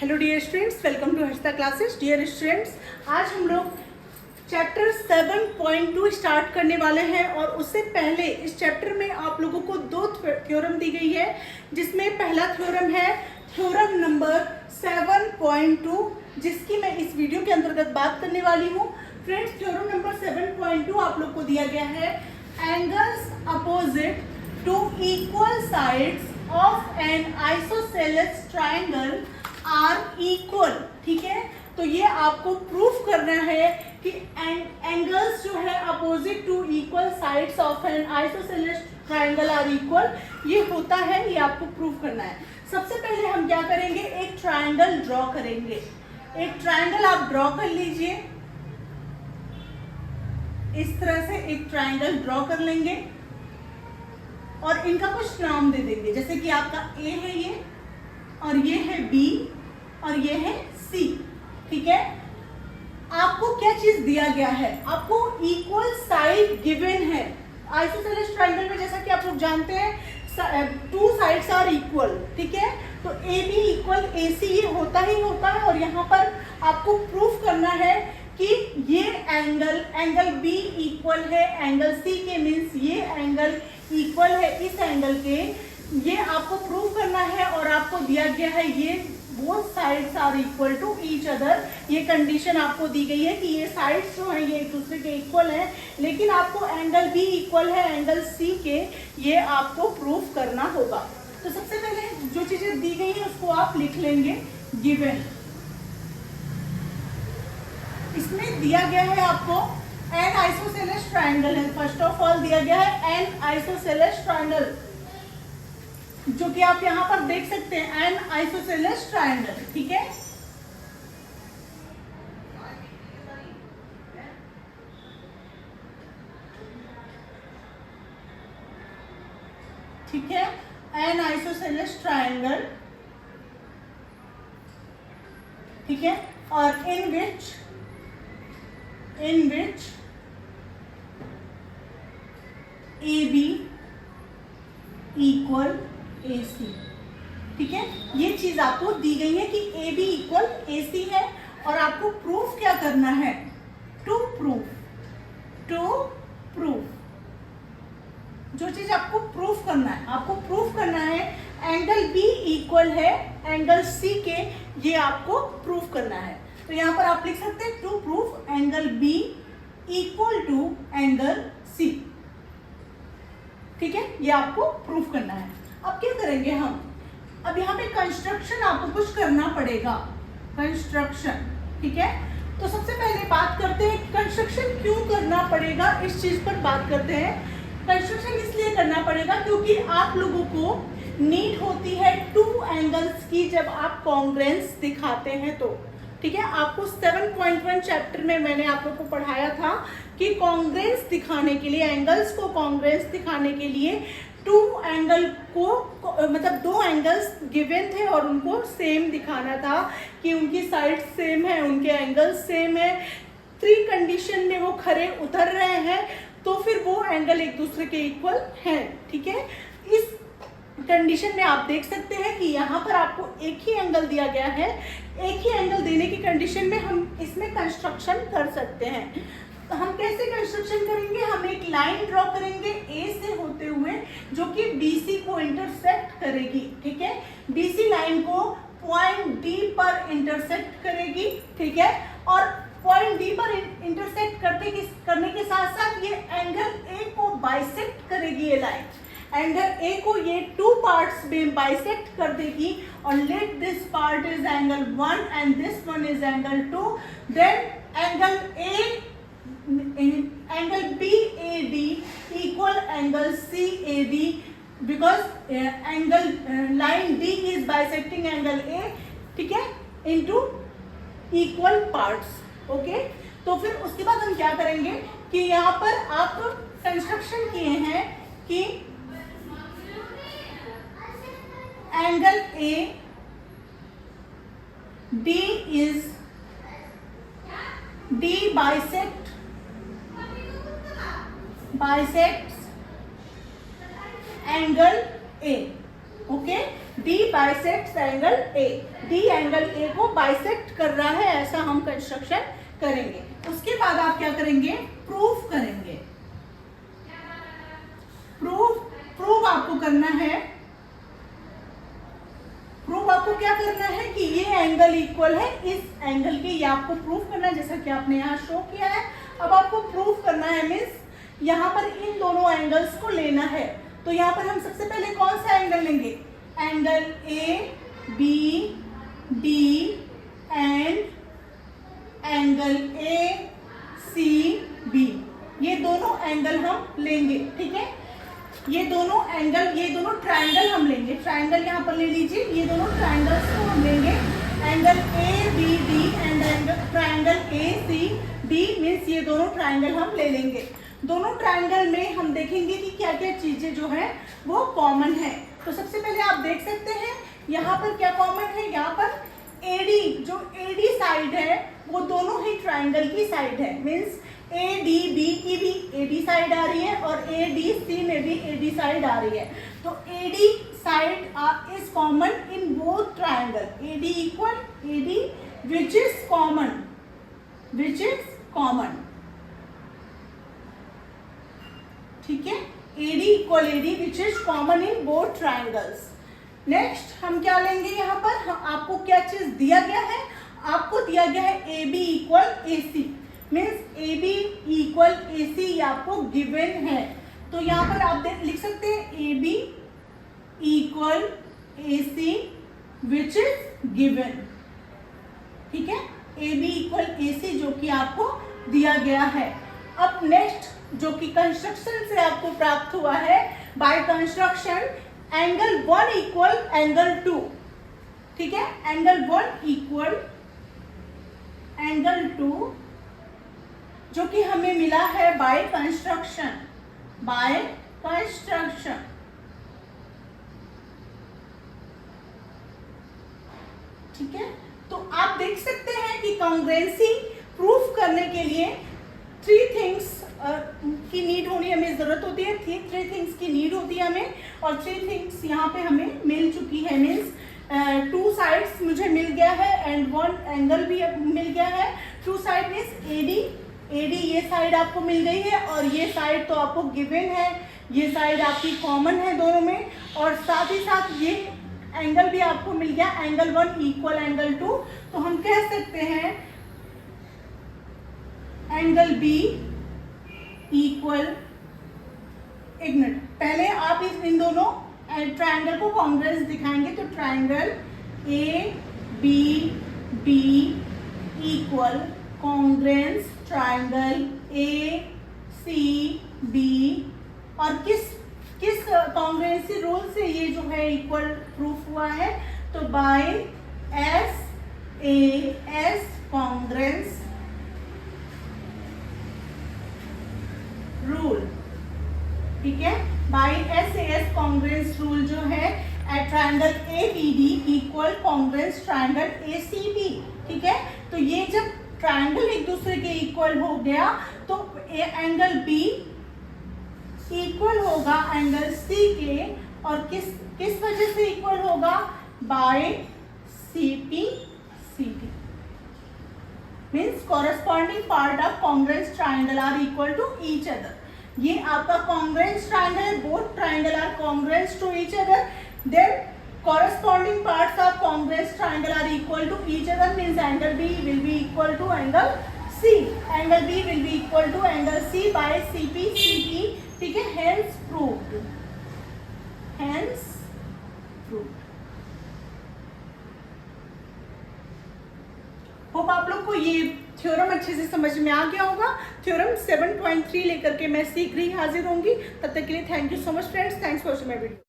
Hello dear students, welcome to Harshita classes. Dear students, आज हम लोग चैप्टर 7.2 स्टार्ट करने वाले हैं और उससे पहले इस चैप्टर में आप लोगों को दो थ्योरम दी गई है, जिसमें पहला थ्योरम है थ्योरम नंबर 7.2, जिसकी मैं इस वीडियो के अंतर्गत बात करने वाली हूँ। फ्रेंड्स, थ्योरम नंबर 7.2 आप लोग को दिया गया है, angles opposite to equal sides of an isosceles triangle are equal. ठीक है, तो ये आपको प्रूफ करना है कि एंगल्स जो है opposite to equal sides of an isosceles triangle are equal, ये होता है, ये आपको प्रूफ करना है। सबसे पहले हम क्या करेंगे, एक ट्राइंगल ड्रॉ करेंगे। एक ट्राइंगल आप ड्रॉ कर लीजिए, इस तरह से एक ट्राइंगल ड्रॉ कर लेंगे और इनका कुछ नाम दे देंगे, जैसे कि आपका ए है ये, और ये है बी, और ये है सी। ठीक है, आपको क्या चीज दिया गया है, आपको इक्वल साइड गिवन है। आइसोसेलेस ट्राइंगल में जैसा कि आप लोग जानते हैं टू साइड्स आर इक्वल। ठीक है, तो ए बी इक्वल ए सी ये होता ही होता है, और यहाँ पर आपको प्रूफ करना है कि ये एंगल बी इक्वल है एंगल सी के, मीन्स ये एंगल इक्वल है इस एंगल के, ये आपको प्रूव करना है। और आपको दिया गया है ये both sides are equal to each other, ये कंडीशन आपको दी गई है कि ये साइड्स जो हैं ये एक दूसरे के इक्वल हैं, लेकिन आपको एंगल बी इक्वल है एंगल सी के, ये आपको प्रूव करना होगा। तो सबसे पहले जो चीजें दी गई है उसको आप लिख लेंगे गिवन। इसमें दिया गया है आपको एन आइसोसेलेस ट्राइंगल है। फर्स्ट ऑफ ऑल दिया गया है एन आइसोसेलेस ट्राइंगल, जो कि आप यहां पर देख सकते हैं, एन आइसोसेलेस ट्राइंगल। ठीक है, ठीक है, एन आइसोसेलेस ट्राइंगल। ठीक है, और इन विच ए बी इक्वल ए सी। ठीक है, ये चीज आपको दी गई है कि ए बी इक्वल ए सी है, और आपको प्रूफ क्या करना है, टू प्रूफ जो चीज आपको प्रूफ करना है, आपको प्रूफ करना है एंगल बी इक्वल है एंगल सी के, ये आपको प्रूफ करना है। तो यहां पर आप लिख सकते हैं to proof angle B equal to angle C. ठीक है, ये आपको प्रूफ करना है। अब क्या करेंगे हम, अब यहाँ पे कंस्ट्रक्शन आपको कुछ करना पड़ेगा, कंस्ट्रक्शन। ठीक है, तो सबसे पहले बात करते हैं कंस्ट्रक्शन क्यों करना पड़ेगा, इस चीज पर बात करते हैं। कंस्ट्रक्शन इसलिए करना पड़ेगा क्योंकि आप लोगों को नीड होती है टू एंगल्स की जब आप कॉन्ग्रेंस दिखाते हैं तो। ठीक है, आपको 7.1 चैप्टर में मैंने आप लोग को पढ़ाया था कि कॉन्ग्रेंस दिखाने के लिए, एंगल्स को कॉन्ग्रेंस दिखाने के लिए टू एंगल को, मतलब दो एंगल्स गिवन थे और उनको सेम दिखाना था कि उनकी साइड सेम है, उनके एंगल्स सेम है, थ्री कंडीशन में वो खरे उतर रहे हैं, तो फिर वो एंगल एक दूसरे के इक्वल हैं। ठीक है, इस कंडीशन में आप देख सकते हैं कि यहाँ पर आपको एक ही एंगल दिया गया है। एक ही एंगल देने की कंडीशन में हम इसमें कंस्ट्रक्शन कर सकते हैं। तो हम कैसे कंस्ट्रक्शन करेंगे, हम एक लाइन ड्रॉ करेंगे ए से होते हुए, जो कि BC को इंटरसेक्ट करेगी। ठीक है, BC लाइन को पॉइंट D पर इंटरसेक्ट करेगी। ठीक है, और पॉइंट D पर इंटरसेक्ट करने के साथ साथ ये एंगल A को बाइसेक्ट करेगी। ये लाइन एंगल A को ये टू पार्ट्स में बाइसेक्ट कर देगी, और let this part is angle 1 and this one is angle 2। Then angle BAD equal angle CAD, because angle line D is bisecting angle A। ठीक है, इनटू इक्वल पार्ट्स। ओके, तो फिर उसके बाद हम क्या करेंगे कि यहाँ पर आप कंस्ट्रक्शन किए हैं कि angle A D bisects angle A। Okay, D bisects angle A, D angle A को बाइसेक्ट कर रहा है, ऐसा हम कंस्ट्रक्शन करेंगे। उसके बाद आप क्या करेंगे, प्रूफ करेंगे। प्रूफ आपको करना है, प्रूफ आपको क्या करना है कि ये एंगल इक्वल है इस एंगल के, ये आपको प्रूफ करना है जैसा कि आपने यहाँ शो किया है। अब आपको प्रूफ करना है मीन्स यहाँ पर इन दोनों एंगल्स को लेना है। तो यहाँ पर हम सबसे पहले कौन सा एंगल लेंगे, angle A B D and angle A C B, ये दोनों एंगल हम लेंगे। ठीक है, ये दोनों एंगल, ये दोनों ट्रायंगल हम लेंगे। ट्रायंगल यहाँ पर ले लीजिए, ये दोनों ट्रायंगल्स को हम लेंगे, angle A B D and angle triangle A C D, means ये दोनों ट्रायंगल हम ले लेंगे। दोनों ट्रायंगल में हम देखेंगे कि क्या क्या चीजें जो है वो कॉमन है। तो सबसे पहले आप देख सकते हैं यहाँ पर क्या कॉमन है, यहाँ पर एडी, जो एडी साइड है वो दोनों ही ट्रायंगल की साइड है, मीन्स ए डी बी की भी एडी साइड आ रही है और ए डी सी में भी एडी साइड आ रही है। तो AD side is common in both triangle, AD equal AD which is common, which is common. ठीक है, AD equal AD which is common in both triangles. Next हम क्या लेंगे, यहाँ पर आपको क्या चीज दिया गया है, आपको दिया गया है A B equal A C, means A B equal A C आपको गिवन है। तो यहाँ पर आप लिख सकते हैं A B equal A C which is given. ठीक है, ए बी इक्वल ए सी जो कि आपको दिया गया है। अब नेक्स्ट जो कि कंस्ट्रक्शन से आपको प्राप्त हुआ है, by construction angle 1 equal angle 2। ठीक है, एंगल 1 इक्वल एंगल 2 जो कि हमें मिला है बाय कंस्ट्रक्शन, बाय कंस्ट्रक्शन। ठीक है, तो आप देख सकते हैं कि कॉन्ग्रुएंसी प्रूफ करने के लिए 3 थिंग्स की नीड होनी, हमें जरूरत होती है, 3 थिंग्स की नीड होती है हमें, और 3 थिंग्स यहाँ पे हमें मिल चुकी है। मीन्स 2 साइड्स मुझे मिल गया है एंड 1 एंगल भी मिल गया है। 2 साइड मीन्स एडी, एडी ये साइड आपको मिल गई है और ये साइड तो आपको गिवन है, ये साइड आपकी कॉमन है दोनों में, और साथ ही साथ ये एंगल भी आपको मिल गया, एंगल 1 इक्वल एंगल 2। तो हम कह सकते हैं एंगल बी इक्वल, एक मिनट पहले आप इन दोनों ट्रायंगल को कॉन्ग्रुएंस दिखाएंगे। तो triangle A B D equal congruence triangle A C B, और किस कॉन्ग्रुएंसी रूल से ये जो है इक्वल प्रूफ हुआ है, तो by S A S congruence rule. ठीक है, by S A S congruence rule जो है at triangle A B D equal congruence triangle A C B. ठीक है, तो ये जब ट्रायंगल एक दूसरे के इक्वल हो गया तो एंगल बी इक्वल होगा एंगल सी के, और किस वजह से इक्वल होगा, by C P C D, means corresponding part of congruence triangle are equal to each other. ये आपका कॉन्ग्रुएंस ट्रायंगल है, both triangle are congruence to each other, then corresponding parts of congruous triangle are equal to each other, means angle B will be equal to angle C, angle B will be equal to angle C by CP CP। ठीक है, hence proved, hence proved। Hope आप लोग को ये theorem अच्छे से समझ में आ गया होगा। थ्योरम 7.3 लेकर के मैं सीख रही हाजिर होंगी। तब तक के लिए thank you so much friends, thanks for watching my video.